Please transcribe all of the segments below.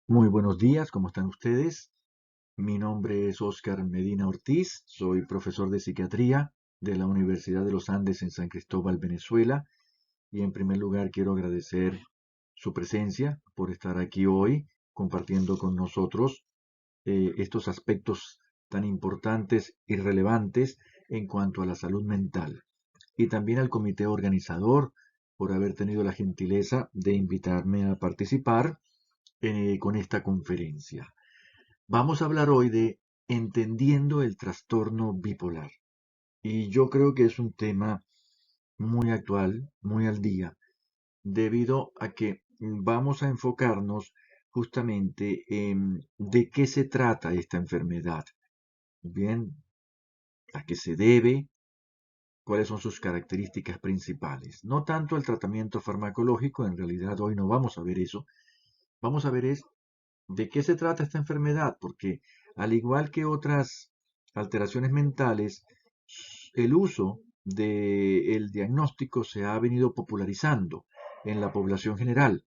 Muy buenos días, ¿cómo están ustedes? Mi nombre es Óscar Medina Ortiz, soy profesor de psiquiatría de la Universidad de los Andes en San Cristóbal, Venezuela, y en primer lugar quiero agradecer su presencia por estar aquí hoy compartiendo con nosotros estos aspectos tan importantes y relevantes en cuanto a la salud mental, y también al comité organizador por haber tenido la gentileza de invitarme a participar con esta conferencia. Vamos a hablar hoy de entendiendo el trastorno bipolar. Y yo creo que es un tema muy actual, muy al día, debido a que vamos a enfocarnos justamente en de qué se trata esta enfermedad. Bien, a qué se debe, cuáles son sus características principales. No tanto el tratamiento farmacológico, en realidad hoy no vamos a ver eso. Vamos a ver es ¿de qué se trata esta enfermedad? Porque al igual que otras alteraciones mentales, el uso del diagnóstico se ha venido popularizando en la población general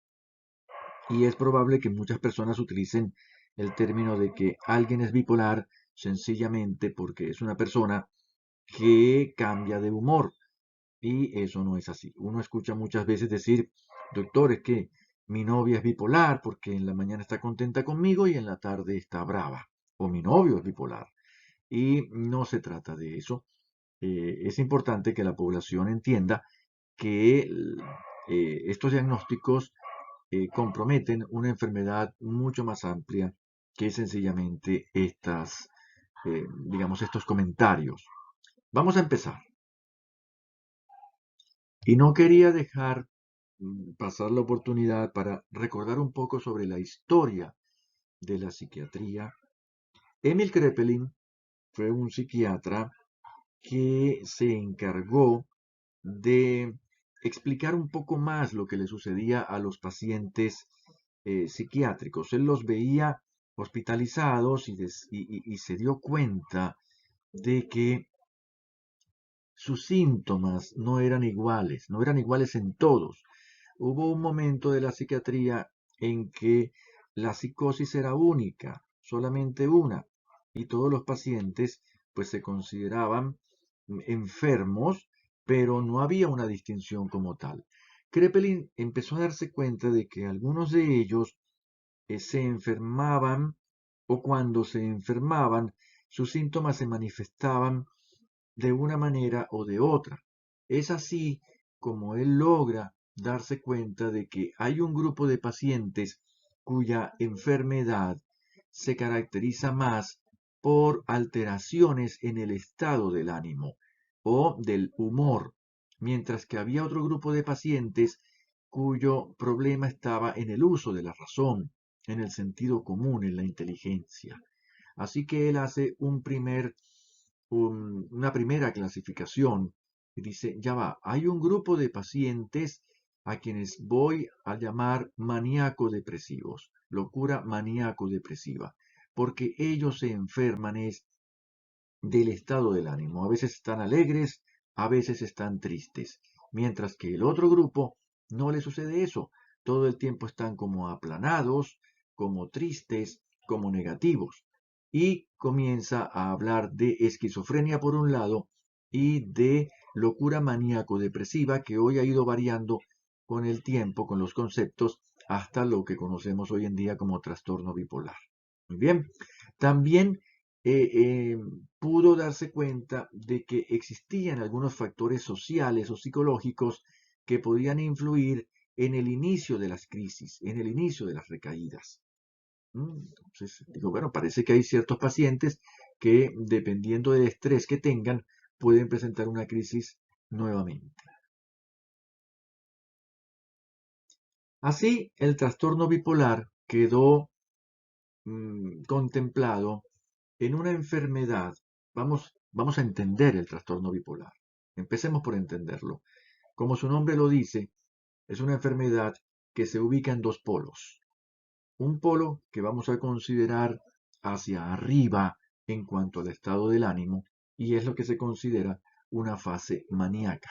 y es probable que muchas personas utilicen el término de que alguien es bipolar sencillamente porque es una persona que cambia de humor, y eso no es así. Uno escucha muchas veces decir, doctor, es que mi novia es bipolar porque en la mañana está contenta conmigo y en la tarde está brava. O mi novio es bipolar. Y no se trata de eso. Es importante que la población entienda que estos diagnósticos comprometen una enfermedad mucho más amplia que sencillamente digamos, estos comentarios. Vamos a empezar. Y no quería dejar pasar la oportunidad para recordar un poco sobre la historia de la psiquiatría. Emil Kraepelin fue un psiquiatra que se encargó de explicar un poco más lo que le sucedía a los pacientes psiquiátricos. Él los veía hospitalizados y se dio cuenta de que sus síntomas no eran iguales en todos. Hubo un momento de la psiquiatría en que la psicosis era única, solamente una, y todos los pacientes pues se consideraban enfermos, pero no había una distinción como tal. Kraepelin empezó a darse cuenta de que algunos de ellos se enfermaban, o cuando se enfermaban, sus síntomas se manifestaban de una manera o de otra. Es así como él logra darse cuenta de que hay un grupo de pacientes cuya enfermedad se caracteriza más por alteraciones en el estado del ánimo o del humor, mientras que había otro grupo de pacientes cuyo problema estaba en el uso de la razón, en el sentido común, en la inteligencia. Así que él hace una primera clasificación y dice, ya va, hay un grupo de pacientes a quienes voy a llamar maníaco-depresivos, locura maníaco-depresiva, porque ellos se enferman es del estado del ánimo. A veces están alegres, a veces están tristes, mientras que el otro grupo no le sucede eso. Todo el tiempo están como aplanados, como tristes, como negativos. Y comienza a hablar de esquizofrenia por un lado y de locura maníaco-depresiva, que hoy ha ido variando con el tiempo, con los conceptos, hasta lo que conocemos hoy en día como trastorno bipolar. Muy bien. También eh, eh, pudo darse cuenta de que existían algunos factores sociales o psicológicos que podían influir en el inicio de las crisis, en el inicio de las recaídas. Entonces, digo, bueno, parece que hay ciertos pacientes que, dependiendo del estrés que tengan, pueden presentar una crisis nuevamente. Así, el trastorno bipolar quedó contemplado en una enfermedad. Vamos a entender el trastorno bipolar. Empecemos por entenderlo. Como su nombre lo dice, es una enfermedad que se ubica en dos polos. Un polo que vamos a considerar hacia arriba en cuanto al estado del ánimo, y es lo que se considera una fase maníaca.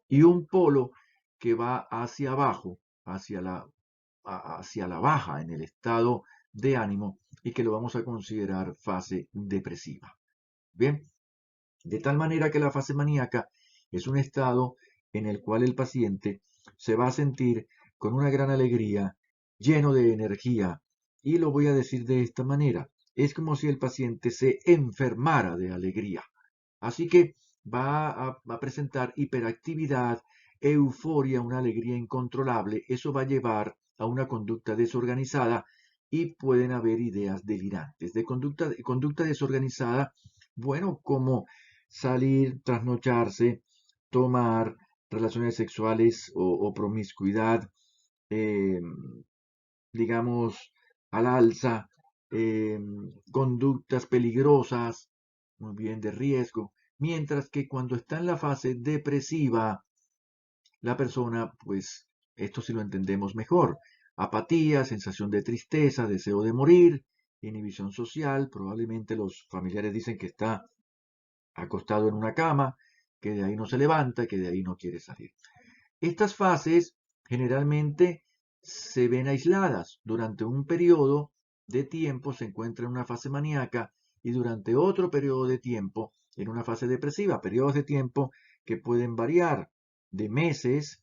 Y un polo que va hacia abajo, hacia la baja, en el estado de ánimo y que lo vamos a considerar fase depresiva. Bien, de tal manera que la fase maníaca es un estado en el cual el paciente se va a sentir con una gran alegría, lleno de energía, y lo voy a decir de esta manera, es como si el paciente se enfermara de alegría. Así que va a presentar hiperactividad, euforia, una alegría incontrolable. Eso va a llevar a una conducta desorganizada y pueden haber ideas delirantes. De conducta desorganizada, bueno, como salir, trasnocharse, tomar relaciones sexuales o promiscuidad, eh, digamos, al alza, eh, conductas peligrosas, muy bien, de riesgo, mientras que cuando está en la fase depresiva, la persona, pues, esto sí lo entendemos mejor, apatía, sensación de tristeza, deseo de morir, inhibición social, probablemente los familiares dicen que está acostado en una cama, que de ahí no se levanta, que de ahí no quiere salir. Estas fases generalmente se ven aisladas. Durante un periodo de tiempo se encuentra en una fase maníaca y durante otro periodo de tiempo en una fase depresiva. Periodos de tiempo que pueden variar de meses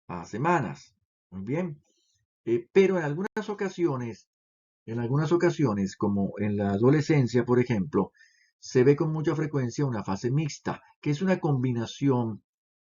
a semanas. Muy bien. Pero en algunas ocasiones, como en la adolescencia, por ejemplo, se ve con mucha frecuencia una fase mixta, que es una combinación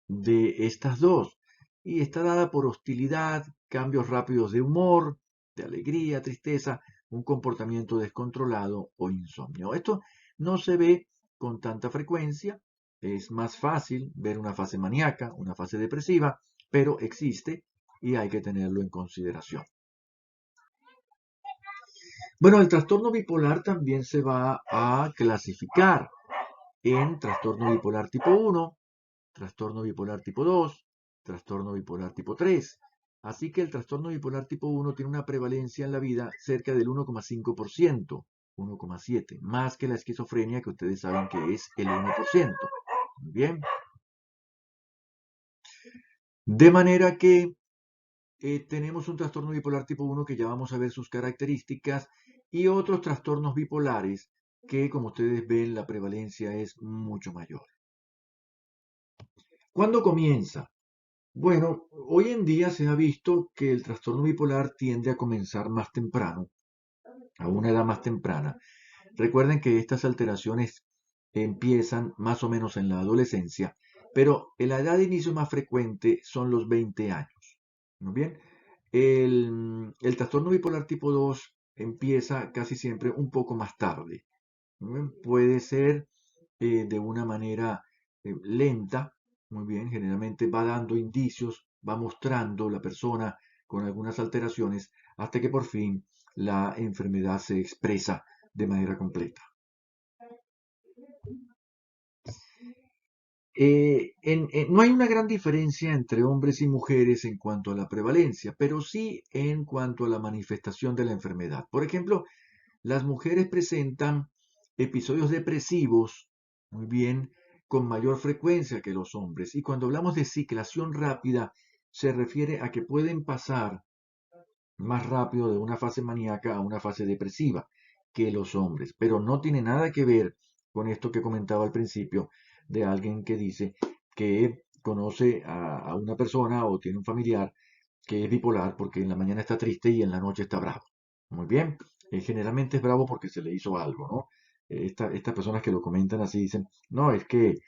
de estas dos, y está dada por hostilidad, cambios rápidos de humor, de alegría, tristeza, un comportamiento descontrolado o insomnio. Esto no se ve con tanta frecuencia, es más fácil ver una fase maníaca, una fase depresiva, pero existe y hay que tenerlo en consideración. Bueno, el trastorno bipolar también se va a clasificar en trastorno bipolar tipo 1, trastorno bipolar tipo 2, trastorno bipolar tipo 3. Así que el trastorno bipolar tipo 1 tiene una prevalencia en la vida cerca del 1,5%, 1,7%, más que la esquizofrenia, que ustedes saben que es el 1%. Bien. De manera que tenemos un trastorno bipolar tipo 1 que ya vamos a ver sus características y otros trastornos bipolares que, como ustedes ven, la prevalencia es mucho mayor. ¿Cuándo comienza? Bueno, hoy en día se ha visto que el trastorno bipolar tiende a comenzar más temprano, a una edad más temprana. Recuerden que estas alteraciones empiezan más o menos en la adolescencia, pero la edad de inicio más frecuente son los 20 años. ¿Muy bien? El trastorno bipolar tipo 2 empieza casi siempre un poco más tarde. ¿Muy bien? Puede ser de una manera lenta, muy bien, generalmente va dando indicios, va mostrando la persona con algunas alteraciones hasta que por fin la enfermedad se expresa de manera completa. No hay una gran diferencia entre hombres y mujeres en cuanto a la prevalencia, pero sí en cuanto a la manifestación de la enfermedad. Por ejemplo, las mujeres presentan episodios depresivos, muy bien, con mayor frecuencia que los hombres. Y cuando hablamos de ciclación rápida, se refiere a que pueden pasar más rápido de una fase maníaca a una fase depresiva que los hombres. Pero no tiene nada que ver con esto que comentaba al principio de alguien que dice que conoce a una persona o tiene un familiar que es bipolar porque en la mañana está triste y en la noche está bravo. Muy bien. Generalmente es bravo porque se le hizo algo, ¿no? Estas personas que lo comentan así dicen, no, es que,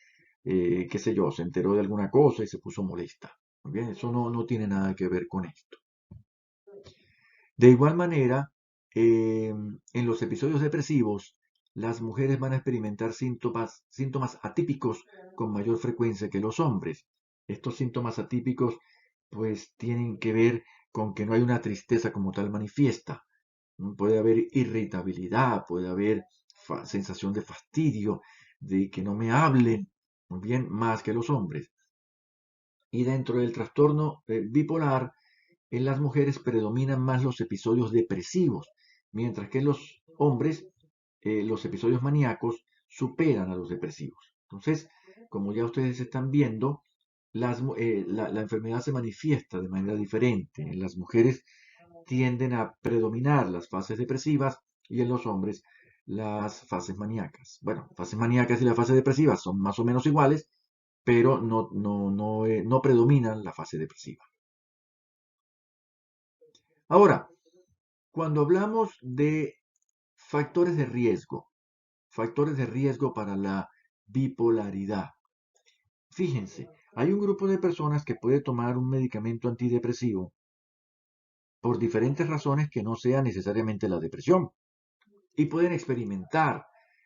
qué sé yo, se enteró de alguna cosa y se puso molesta. Muy bien, eso no tiene nada que ver con esto. De igual manera, en los episodios depresivos, las mujeres van a experimentar síntomas atípicos con mayor frecuencia que los hombres. Estos síntomas atípicos pues tienen que ver con que no hay una tristeza como tal manifiesta. Puede haber irritabilidad, puede haber sensación de fastidio, de que no me hablen, muy bien, más que los hombres. Y dentro del trastorno bipolar, en las mujeres predominan más los episodios depresivos, mientras que en los hombres los episodios maníacos superan a los depresivos. Entonces, como ya ustedes están viendo, la enfermedad se manifiesta de manera diferente. En las mujeres tienden a predominar las fases depresivas y en los hombres las fases maníacas. Bueno, fases maníacas y las fases depresivas son más o menos iguales, pero no predominan la fase depresiva. Ahora, cuando hablamos de factores de riesgo para la bipolaridad, fíjense, hay un grupo de personas que puede tomar un medicamento antidepresivo por diferentes razones que no sea necesariamente la depresión y pueden experimentar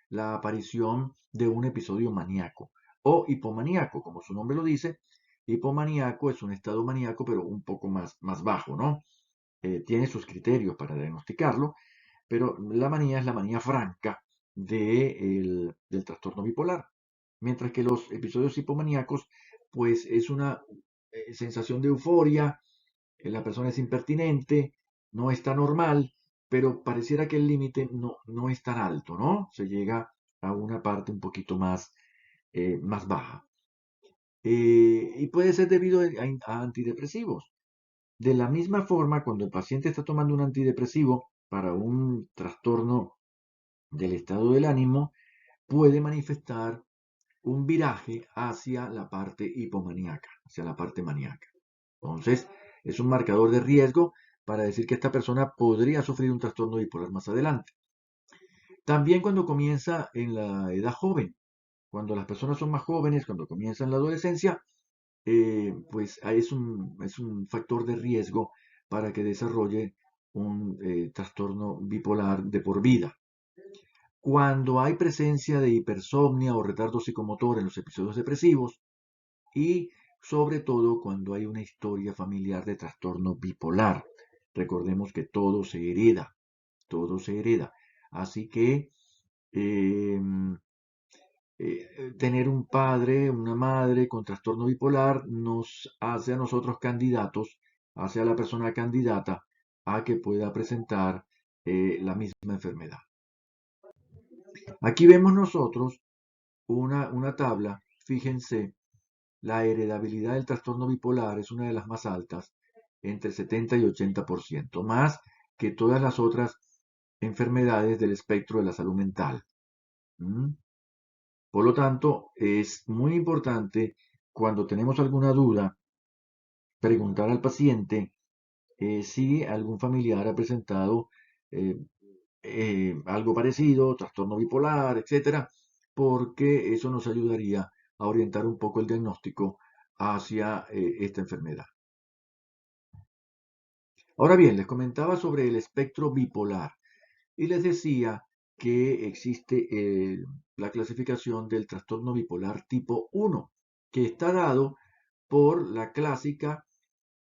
la aparición de un episodio maníaco o hipomaníaco, como su nombre lo dice. Hipomaníaco es un estado maníaco, pero un poco más bajo, ¿no? Tiene sus criterios para diagnosticarlo, pero la manía es la manía franca del trastorno bipolar. Mientras que los episodios hipomaníacos, pues es una sensación de euforia, la persona es impertinente, no está normal, pero pareciera que el límite no es tan alto, ¿no? Se llega a una parte un poquito más baja. Y puede ser debido a antidepresivos. De la misma forma, cuando el paciente está tomando un antidepresivo para un trastorno del estado del ánimo, puede manifestar un viraje hacia la parte hipomaníaca, hacia la parte maníaca. Entonces, es un marcador de riesgo para decir que esta persona podría sufrir un trastorno bipolar más adelante. También cuando comienza en la edad joven, cuando las personas son más jóvenes, cuando comienzan la adolescencia, pues es un factor de riesgo para que desarrolle un trastorno bipolar de por vida. Cuando hay presencia de hipersomnia o retardo psicomotor en los episodios depresivos y sobre todo cuando hay una historia familiar de trastorno bipolar. Recordemos que todo se hereda. Así que eh, tener un padre, una madre con trastorno bipolar nos hace a nosotros candidatos, hace a la persona candidata a que pueda presentar la misma enfermedad. Aquí vemos nosotros una tabla, fíjense, la heredabilidad del trastorno bipolar es una de las más altas, entre 70 y 80%, más que todas las otras enfermedades del espectro de la salud mental. ¿Mm? Por lo tanto, es muy importante cuando tenemos alguna duda preguntar al paciente si algún familiar ha presentado eh, algo parecido, trastorno bipolar, etcétera, porque eso nos ayudaría a orientar un poco el diagnóstico hacia esta enfermedad. Ahora bien, les comentaba sobre el espectro bipolar y les decía que existe la clasificación del trastorno bipolar tipo 1, que está dado por la clásica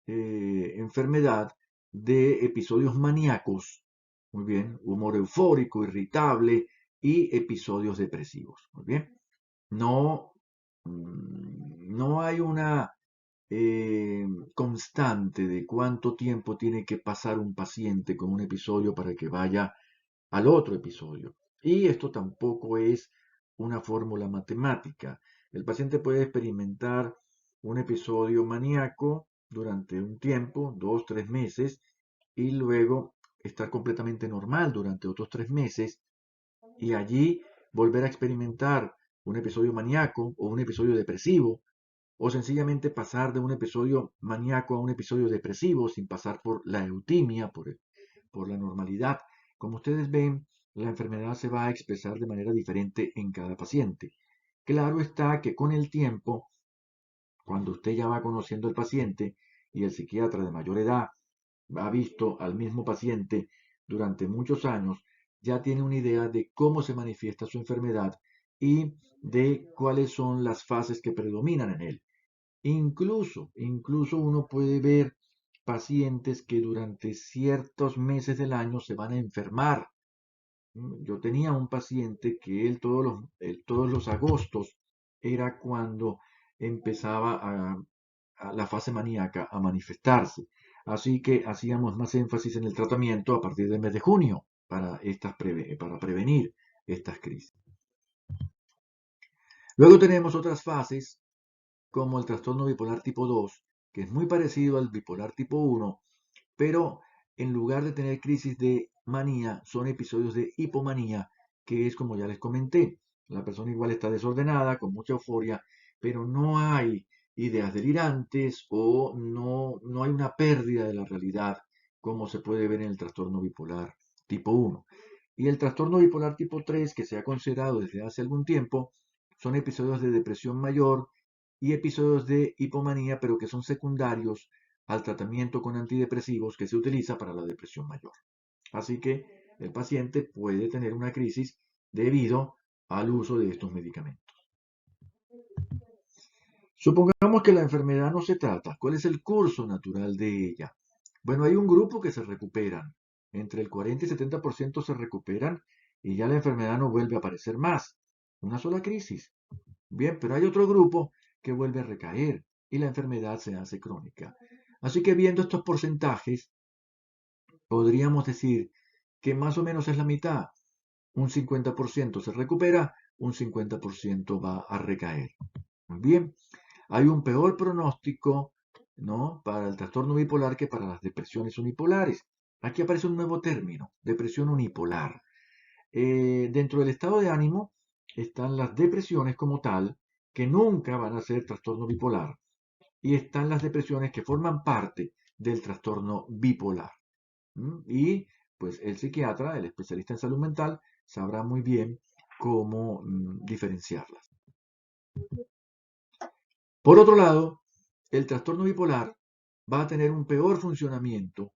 enfermedad de episodios maníacos, muy bien, humor eufórico, irritable y episodios depresivos, muy bien. No, no hay una eh, constante de cuánto tiempo tiene que pasar un paciente con un episodio para que vaya al otro episodio. Y esto tampoco es una fórmula matemática. El paciente puede experimentar un episodio maníaco durante un tiempo, 2, 3 meses, y luego estar completamente normal durante otros 3 meses, y allí volver a experimentar un episodio maníaco o un episodio depresivo, o sencillamente pasar de un episodio maníaco a un episodio depresivo sin pasar por la eutimia, por la normalidad. Como ustedes ven, la enfermedad se va a expresar de manera diferente en cada paciente. Claro está que con el tiempo, cuando usted ya va conociendo al paciente y el psiquiatra de mayor edad ha visto al mismo paciente durante muchos años, ya tiene una idea de cómo se manifiesta su enfermedad y de cuáles son las fases que predominan en él. Incluso uno puede ver pacientes que durante ciertos meses del año se van a enfermar. Yo tenía un paciente que todos los agostos era cuando empezaba a la fase maníaca a manifestarse. Así que hacíamos más énfasis en el tratamiento a partir del mes de junio para prevenir estas crisis. Luego tenemos otras fases como el trastorno bipolar tipo 2, que es muy parecido al bipolar tipo 1, pero en lugar de tener crisis de manía, son episodios de hipomanía, que es como ya les comenté. La persona igual está desordenada, con mucha euforia, pero no hay ideas delirantes o no hay una pérdida de la realidad, como se puede ver en el trastorno bipolar tipo 1. Y el trastorno bipolar tipo 3, que se ha considerado desde hace algún tiempo, son episodios de depresión mayor y episodios de hipomanía, pero que son secundarios al tratamiento con antidepresivos que se utiliza para la depresión mayor. Así que el paciente puede tener una crisis debido al uso de estos medicamentos. Supongamos que la enfermedad no se trata. ¿Cuál es el curso natural de ella? Bueno, hay un grupo que se recuperan. Entre el 40 y 70% se recuperan y ya la enfermedad no vuelve a aparecer más. Una sola crisis. Bien, pero hay otro grupo que vuelve a recaer y la enfermedad se hace crónica. Así que viendo estos porcentajes, podríamos decir que más o menos es la mitad. Un 50% se recupera, un 50% va a recaer. Muy bien, hay un peor pronóstico, ¿no?, para el trastorno bipolar que para las depresiones unipolares. Aquí aparece un nuevo término, depresión unipolar. Dentro del estado de ánimo están las depresiones como tal, que nunca van a ser trastorno bipolar, y están las depresiones que forman parte del trastorno bipolar. Y pues el psiquiatra, el especialista en salud mental, sabrá muy bien cómo diferenciarlas. Por otro lado, el trastorno bipolar va a tener un peor funcionamiento,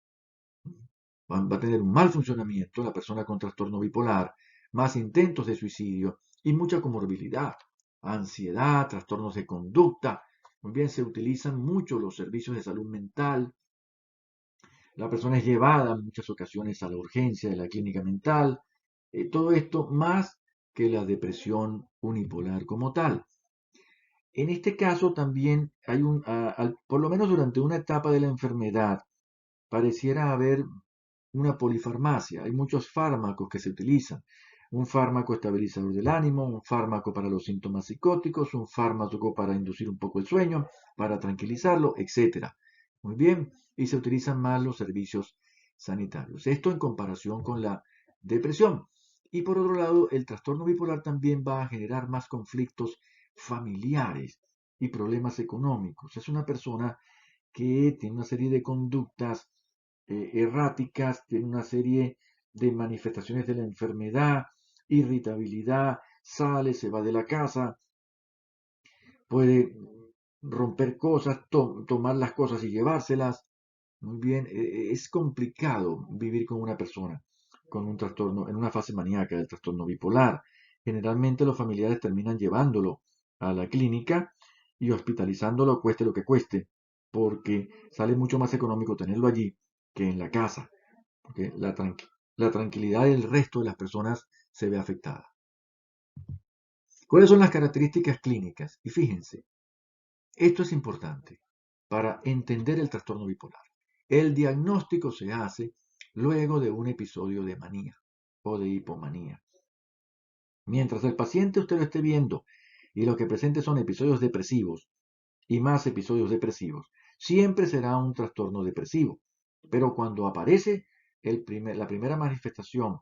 va a tener un mal funcionamiento, la persona con trastorno bipolar, más intentos de suicidio y mucha comorbilidad, ansiedad, trastornos de conducta. Muy bien, se utilizan mucho los servicios de salud mental. La persona es llevada en muchas ocasiones a la urgencia de la clínica mental. Todo esto más que la depresión unipolar como tal. En este caso también hay por lo menos durante una etapa de la enfermedad, pareciera haber una polifarmacia. Hay muchos fármacos que se utilizan. Un fármaco estabilizador del ánimo, un fármaco para los síntomas psicóticos, un fármaco para inducir un poco el sueño, para tranquilizarlo, etc. Muy bien, y se utilizan más los servicios sanitarios. Esto en comparación con la depresión. Y por otro lado, el trastorno bipolar también va a generar más conflictos familiares y problemas económicos. Es una persona que tiene una serie de conductas erráticas, tiene una serie de manifestaciones de la enfermedad, irritabilidad, sale, se va de la casa, puede romper cosas, tomar las cosas y llevárselas. Muy bien, es complicado vivir con una persona con un trastorno, en una fase maníaca del trastorno bipolar. Generalmente los familiares terminan llevándolo a la clínica y hospitalizándolo, cueste lo que cueste, porque sale mucho más económico tenerlo allí que en la casa, porque la tranquilidad del resto de las personas se ve afectada. ¿Cuáles son las características clínicas? Y fíjense, esto es importante para entender el trastorno bipolar. El diagnóstico se hace luego de un episodio de manía o de hipomanía. Mientras el paciente usted lo esté viendo y lo que presente son episodios depresivos y más episodios depresivos, siempre será un trastorno depresivo. Pero cuando aparece la primera manifestación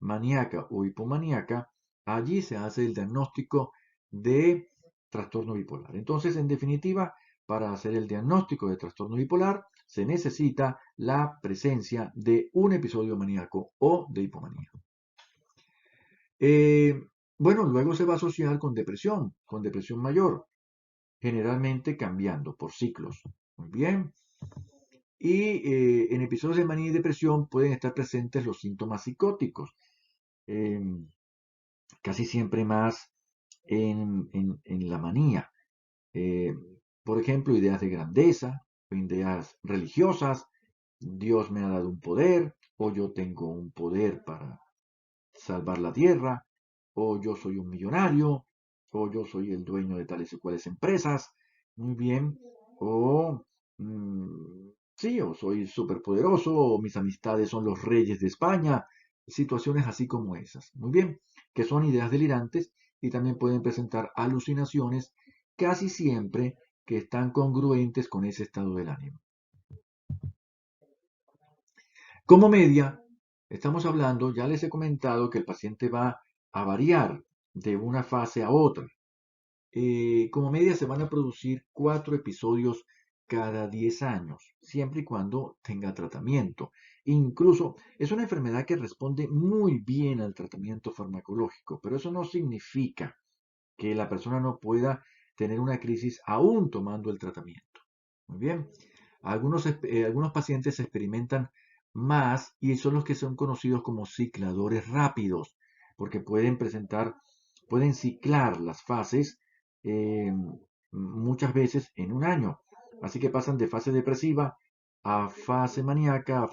maníaca o hipomaníaca, allí se hace el diagnóstico de trastorno bipolar. Entonces, en definitiva, para hacer el diagnóstico de trastorno bipolar, se necesita la presencia de un episodio maníaco o de hipomanía. Bueno, luego se va a asociar con depresión mayor, generalmente cambiando por ciclos. Muy bien. Y en episodios de manía y depresión pueden estar presentes los síntomas psicóticos, casi siempre más en la manía. Eh, por ejemplo, ideas de grandeza, ideas religiosas, Dios me ha dado un poder, o yo tengo un poder para salvar la tierra, o yo soy un millonario, o yo soy el dueño de tales y cuales empresas, muy bien, o sí, o soy superpoderoso, o mis amistades son los reyes de España, situaciones así como esas, muy bien, que son ideas delirantes y también pueden presentar alucinaciones casi siempre que están congruentes con ese estado del ánimo. Como media, estamos hablando, ya les he comentado que el paciente va a variar de una fase a otra. Como media se van a producir 4 episodios cada 10 años, siempre y cuando tenga tratamiento. Incluso es una enfermedad que responde muy bien al tratamiento farmacológico, pero eso no significa que la persona no pueda tener una crisis aún tomando el tratamiento. Muy bien. Algunos pacientes experimentan más y son los que son conocidos como cicladores rápidos, porque pueden ciclar las fases eh, muchas veces en un año. Así que pasan de fase depresiva a fase maníaca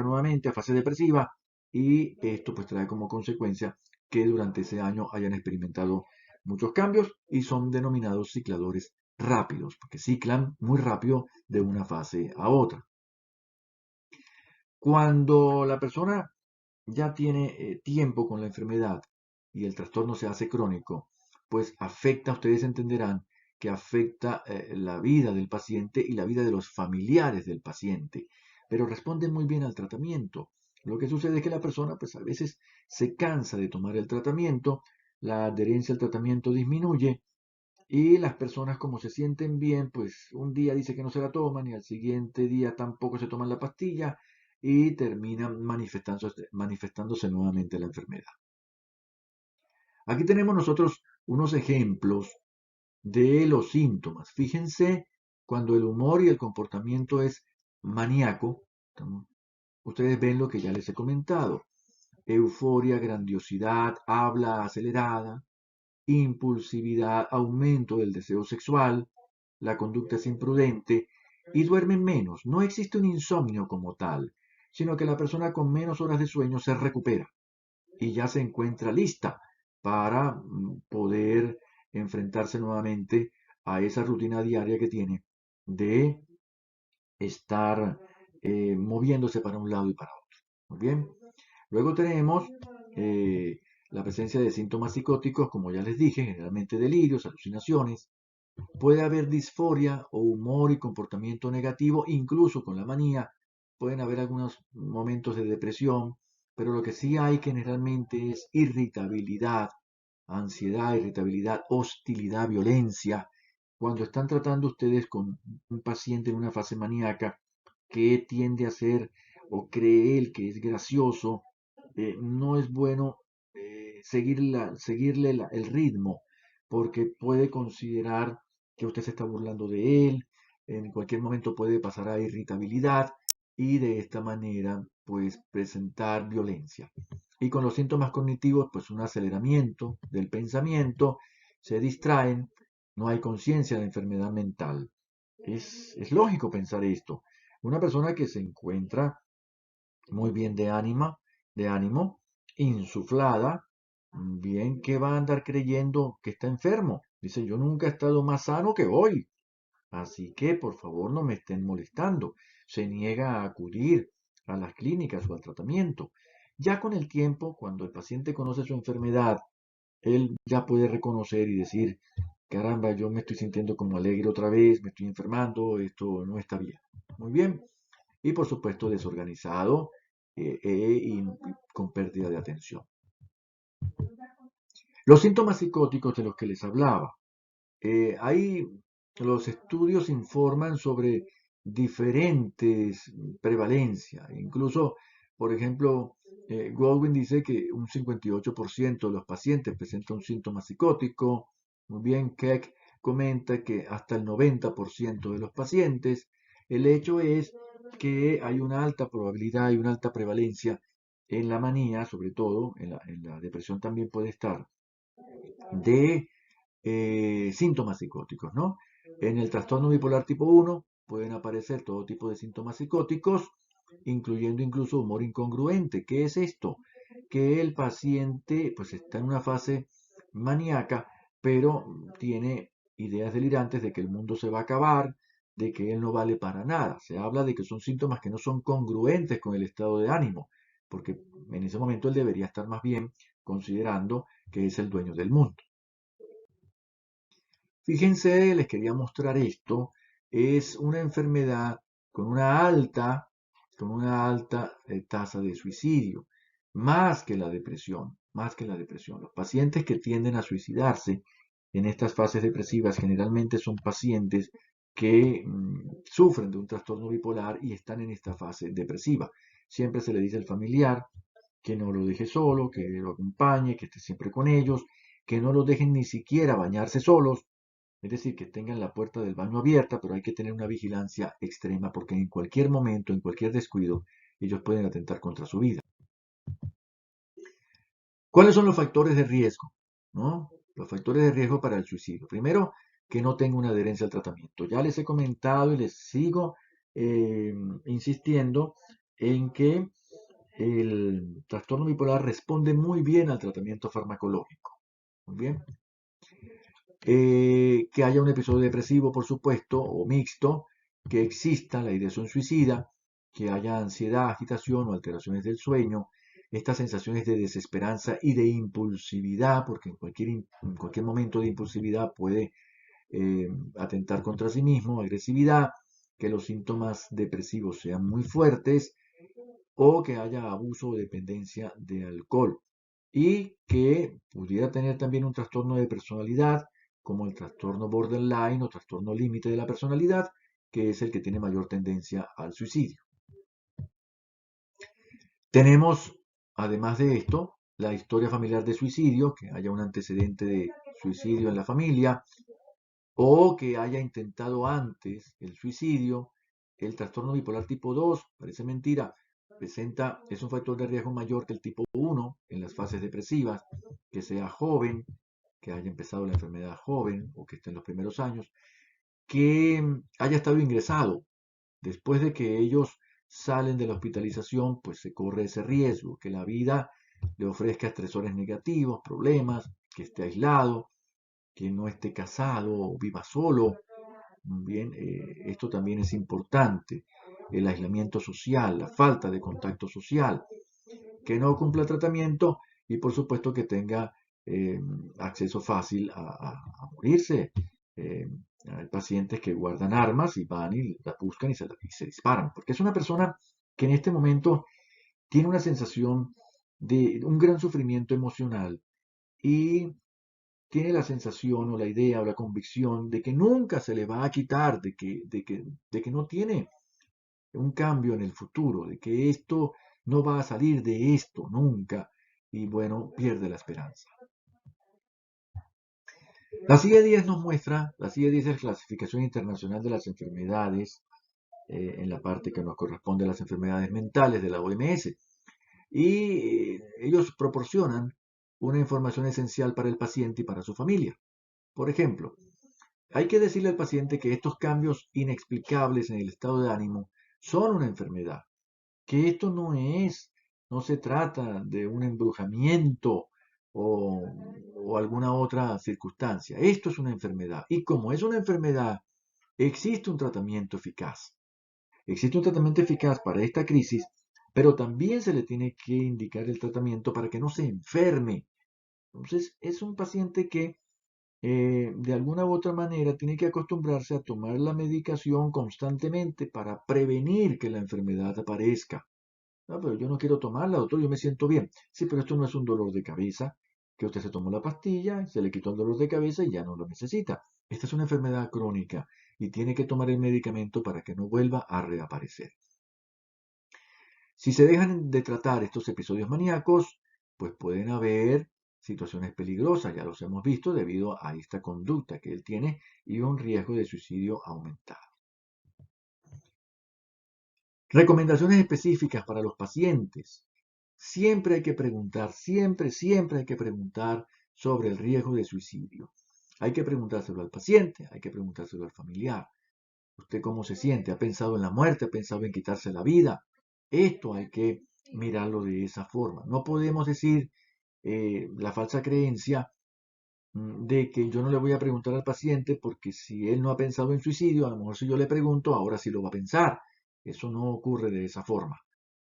nuevamente, a fase depresiva, y esto pues trae como consecuencia que durante ese año hayan experimentado muchos cambios y son denominados cicladores rápidos, porque ciclan muy rápido de una fase a otra. Cuando la persona ya tiene tiempo con la enfermedad y el trastorno se hace crónico, pues afecta, ustedes entenderán que afecta la vida del paciente y la vida de los familiares del paciente, pero responde muy bien al tratamiento. Lo que sucede es que la persona pues a veces se cansa de tomar el tratamiento, la adherencia al tratamiento disminuye y las personas como se sienten bien, pues un día dice que no se la toman y al siguiente día tampoco se toman la pastilla y terminan manifestándose nuevamente la enfermedad. Aquí tenemos nosotros unos ejemplos de los síntomas. Fíjense cuando el humor y el comportamiento es maníaco. Ustedes ven lo que ya les he comentado. Euforia, grandiosidad, habla acelerada, impulsividad, aumento del deseo sexual, la conducta es imprudente y duermen menos. No existe un insomnio como tal, sino que la persona con menos horas de sueño se recupera y ya se encuentra lista para poder enfrentarse nuevamente a esa rutina diaria que tiene de estar moviéndose para un lado y para otro. Muy bien. Luego tenemos la presencia de síntomas psicóticos, como ya les dije, generalmente delirios, alucinaciones. Puede haber disforia o humor y comportamiento negativo, incluso con la manía. Pueden haber algunos momentos de depresión, pero lo que sí hay generalmente es irritabilidad, ansiedad, irritabilidad, hostilidad, violencia. Cuando están tratando ustedes con un paciente en una fase maníaca que tiende a ser o cree él que es gracioso, no es bueno seguirle el ritmo porque puede considerar que usted se está burlando de él, en cualquier momento puede pasar a irritabilidad y de esta manera pues presentar violencia. Y con los síntomas cognitivos pues un aceleramiento del pensamiento, se distraen, no hay conciencia de la enfermedad mental. Es lógico pensar esto. Una persona que se encuentra muy bien de ánimo, insuflada, bien que va a andar creyendo que está enfermo. Dice, yo nunca he estado más sano que hoy. Así que por favor no me estén molestando. Se niega a acudir a las clínicas o al tratamiento. Ya con el tiempo, cuando el paciente conoce su enfermedad, él ya puede reconocer y decir, caramba, yo me estoy sintiendo como alegre otra vez, me estoy enfermando, esto no está bien. Muy bien. Y por supuesto desorganizado y con pérdida de atención. Los síntomas psicóticos de los que les hablaba. Ahí los estudios informan sobre diferentes prevalencias. Incluso, por ejemplo, Goldwyn dice que un 58% de los pacientes presenta un síntoma psicótico. Muy bien, Keck comenta que hasta el 90% de los pacientes. El hecho es que hay una alta probabilidad y una alta prevalencia en la manía, sobre todo, en la depresión también puede estar, de síntomas psicóticos, ¿no? En el trastorno bipolar tipo 1 pueden aparecer todo tipo de síntomas psicóticos, incluyendo incluso humor incongruente. ¿Qué es esto? Que el paciente pues está en una fase maníaca, pero tiene ideas delirantes de que el mundo se va a acabar, de que él no vale para nada. Se habla de que son síntomas que no son congruentes con el estado de ánimo, porque en ese momento él debería estar más bien considerando que es el dueño del mundo. Fíjense, les quería mostrar esto. Es una enfermedad con una alta con una alta tasa de suicidio, más que la depresión, más que la depresión. Los pacientes que tienden a suicidarse en estas fases depresivas generalmente son pacientes que sufren de un trastorno bipolar y están en esta fase depresiva. Siempre se le dice al familiar que no lo deje solo, que lo acompañe, que esté siempre con ellos, que no los dejen ni siquiera bañarse solos, es decir, que tengan la puerta del baño abierta, pero hay que tener una vigilancia extrema porque en cualquier momento, en cualquier descuido, ellos pueden atentar contra su vida. ¿Cuáles son los factores de riesgo? ¿No? Los factores de riesgo para el suicidio. Primero, que no tenga una adherencia al tratamiento. Ya les he comentado y les sigo insistiendo en que el trastorno bipolar responde muy bien al tratamiento farmacológico. Muy bien. Que haya un episodio depresivo, por supuesto, o mixto, que exista la ideación suicida, que haya ansiedad, agitación o alteraciones del sueño, estas sensaciones de desesperanza y de impulsividad, porque en cualquier momento de impulsividad puede atentar contra sí mismo, agresividad, que los síntomas depresivos sean muy fuertes o que haya abuso o dependencia de alcohol y que pudiera tener también un trastorno de personalidad como el trastorno borderline o trastorno límite de la personalidad, que es el que tiene mayor tendencia al suicidio. Tenemos, además de esto, la historia familiar de suicidio, que haya un antecedente de suicidio en la familia o que haya intentado antes el suicidio. El trastorno bipolar tipo 2, parece mentira, es un factor de riesgo mayor que el tipo 1 en las fases depresivas, que sea joven, que haya empezado la enfermedad joven o que esté en los primeros años, que haya estado ingresado. Después de que ellos salen de la hospitalización, pues se corre ese riesgo, que la vida le ofrezca estresores negativos, problemas, que esté aislado, que no esté casado o viva solo. Bien, esto también es importante. El aislamiento social, la falta de contacto social, que no cumpla el tratamiento y por supuesto que tenga eh, acceso fácil a morirse. Eh, Hay pacientes que guardan armas y van y las buscan y se disparan, porque es una persona que en este momento tiene una sensación de un gran sufrimiento emocional y tiene la sensación o la idea o la convicción de que nunca se le va a quitar, de que no tiene un cambio en el futuro, de que esto no va a salir de esto nunca y bueno, pierde la esperanza. La CIE-10 nos muestra, la CIE-10 es Clasificación Internacional de las Enfermedades, en la parte que nos corresponde a las enfermedades mentales de la OMS. Y ellos proporcionan una información esencial para el paciente y para su familia. Por ejemplo, hay que decirle al paciente que estos cambios inexplicables en el estado de ánimo son una enfermedad, que esto no se trata de un embrujamiento o alguna otra circunstancia. Esto es una enfermedad. Y como es una enfermedad, existe un tratamiento eficaz. Existe un tratamiento eficaz para esta crisis, pero también se le tiene que indicar el tratamiento para que no se enferme. Entonces, es un paciente que de alguna u otra manera tiene que acostumbrarse a tomar la medicación constantemente para prevenir que la enfermedad aparezca. No, pero yo no quiero tomarla, doctor, yo me siento bien. Sí, pero esto no es un dolor de cabeza, que usted se tomó la pastilla, se le quitó el dolor de cabeza y ya no lo necesita. Esta es una enfermedad crónica y tiene que tomar el medicamento para que no vuelva a reaparecer. Si se dejan de tratar estos episodios maníacos, pues pueden haber situaciones peligrosas, ya los hemos visto, debido a esta conducta que él tiene y un riesgo de suicidio aumentado. Recomendaciones específicas para los pacientes. Siempre hay que preguntar, siempre hay que preguntar sobre el riesgo de suicidio. Hay que preguntárselo al paciente, hay que preguntárselo al familiar. ¿Usted cómo se siente? ¿Ha pensado en la muerte? ¿Ha pensado en quitarse la vida? Esto hay que mirarlo de esa forma. No podemos decir la falsa creencia de que yo no le voy a preguntar al paciente porque si él no ha pensado en suicidio, a lo mejor si yo le pregunto, ahora sí lo va a pensar. Eso no ocurre de esa forma.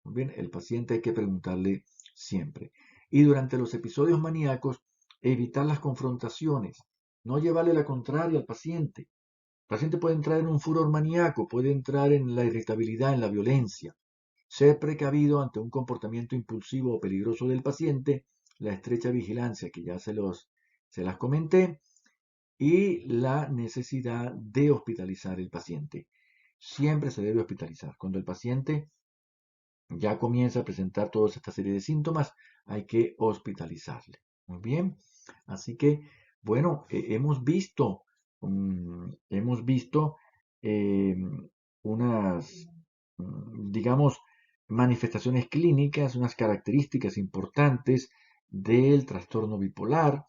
Bien, el paciente hay que preguntarle siempre. Y durante los episodios maníacos, evitar las confrontaciones, no llevarle la contraria al paciente. El paciente puede entrar en un furor maníaco, puede entrar en la irritabilidad, en la violencia. ser precavido ante un comportamiento impulsivo o peligroso del paciente, la estrecha vigilancia que ya se las comenté, y la necesidad de hospitalizar el paciente. Siempre se debe hospitalizar. Cuando el paciente ya comienza a presentar toda esta serie de síntomas, hay que hospitalizarle. Muy bien. Así que, bueno, hemos visto eh, unas, digamos, manifestaciones clínicas, unas características importantes del trastorno bipolar.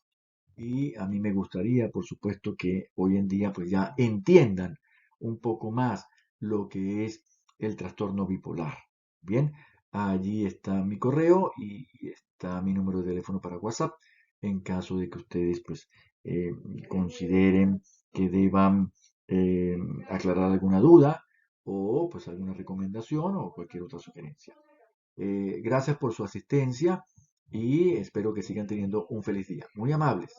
Y a mí me gustaría, por supuesto, que hoy en día pues ya entiendan un poco más lo que es el trastorno bipolar. Bien, allí está mi correo y está mi número de teléfono para WhatsApp en caso de que ustedes pues eh, consideren que deban eh, aclarar alguna duda o pues alguna recomendación o cualquier otra sugerencia. Gracias por su asistencia y espero que sigan teniendo un feliz día. Muy amables.